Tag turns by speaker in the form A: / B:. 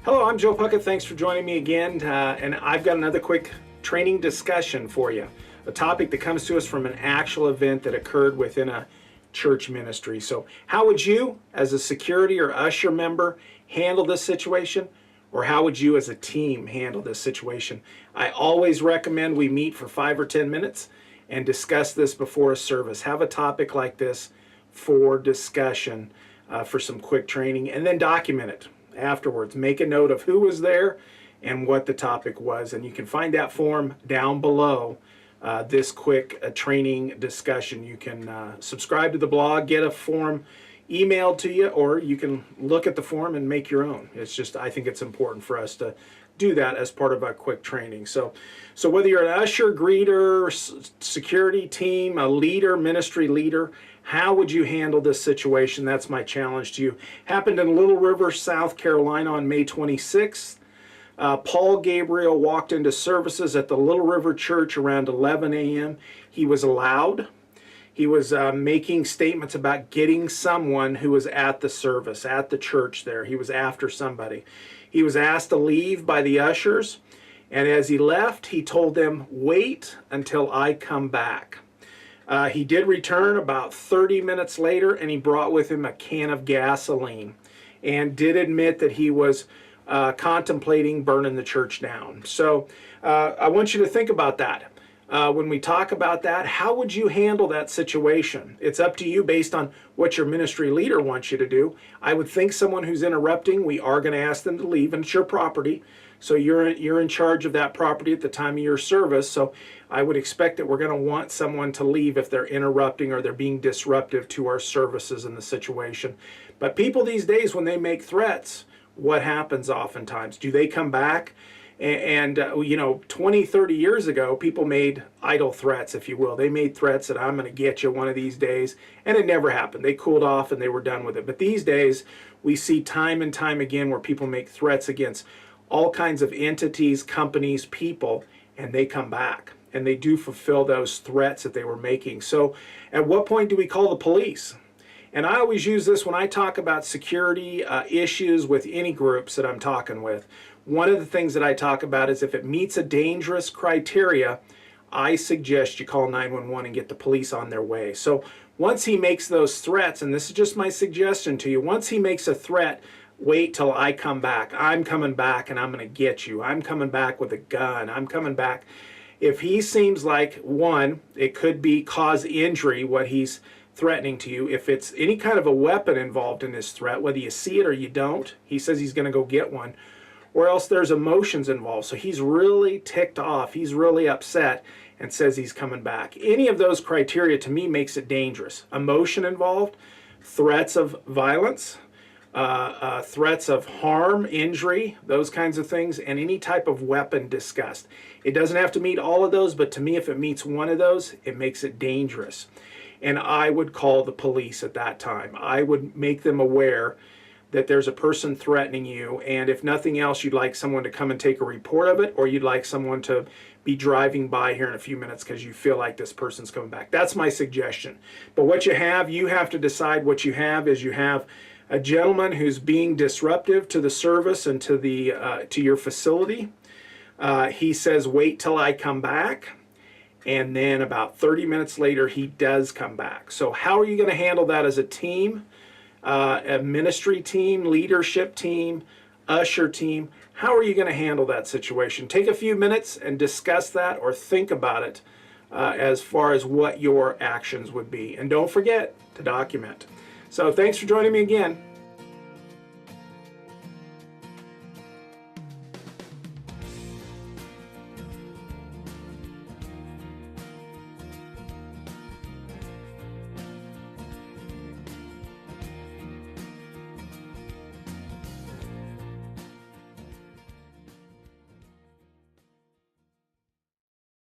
A: Hello, I'm Joe Puckett. Thanks for joining me again. And I've got another quick training discussion for you. A topic that comes to us from an actual event that occurred within a church ministry. So how would you, as a security or usher member, handle this situation? Or how would you as a team handle this situation? I always recommend we meet for 5 or 10 minutes and discuss this before a service. Have a topic like this for discussion, for some quick training, and then document it afterwards. Make a note of who was there and what the topic was, and you can find that form down below this quick training discussion. You can subscribe to the blog, get a form emailed to you, or you can look at the form and make your own. It's just, I think it's important for us to do that as part of our quick training. So whether you're an usher, greeter, security team, a leader, ministry leader, how would you handle this situation? That's my challenge to you. Happened in Little River, South Carolina on May 26th. Paul Gabriel walked into services at the Little River Church around 11 a.m. He was loud. He was making statements about getting someone who was at the service, at the church there. He was after somebody. He was asked to leave by the ushers, and as he left, he told them, "Wait until I come back." He did return about 30 minutes later, and he brought with him a can of gasoline and did admit that he was contemplating burning the church down. So I want you to think about that. When we talk about that, how would you handle that situation? It's up to you based on what your ministry leader wants you to do. I would think someone who's interrupting, we are going to ask them to leave, and it's your property. So you're in charge of that property at the time of your service. So I would expect that we're going to want someone to leave if they're interrupting or they're being disruptive to our services in the situation. But people these days, when they make threats, what happens oftentimes? Do they come back? And 20, 30 years ago, people made idle threats, if you will. They made threats that I'm going to get you one of these days, and it never happened. They cooled off and they were done with it. But these days, we see time and time again where people make threats against all kinds of entities, companies, people, and they come back and they do fulfill those threats that they were making. So at what point do we call the police? And I always use this when I talk about security issues with any groups that I'm talking with. One of the things that I talk about is if it meets a dangerous criteria, I suggest you call 911 and get the police on their way. So once he makes those threats, and this is just my suggestion to you, once he makes a threat, wait till I come back. I'm coming back and I'm going to get you. I'm coming back with a gun. I'm coming back. If he seems like, one, it could be cause injury, what he's threatening to you. If it's any kind of a weapon involved in this threat, whether you see it or you don't, he says he's going to go get one, or else there's emotions involved. So he's really ticked off. He's really upset and says he's coming back. Any of those criteria to me makes it dangerous. Emotion involved, threats of violence, threats of harm, injury, those kinds of things, and any type of weapon discussed. It doesn't have to meet all of those, but to me, if it meets one of those, it makes it dangerous. And I would call the police at that time. I would make them aware that there's a person threatening you, and if nothing else, you'd like someone to come and take a report of it, or you'd like someone to be driving by here in a few minutes because you feel like this person's coming back. That's my suggestion. But what you have to decide. What you have is you have a gentleman who's being disruptive to the service and to to your facility. He says, "Wait till I come back." And then about 30 minutes later, he does come back. So how are you going to handle that as a team, a ministry team, leadership team, usher team? How are you going to handle that situation? Take a few minutes and discuss that, or think about it as far as what your actions would be. And don't forget to document. So thanks for joining me again.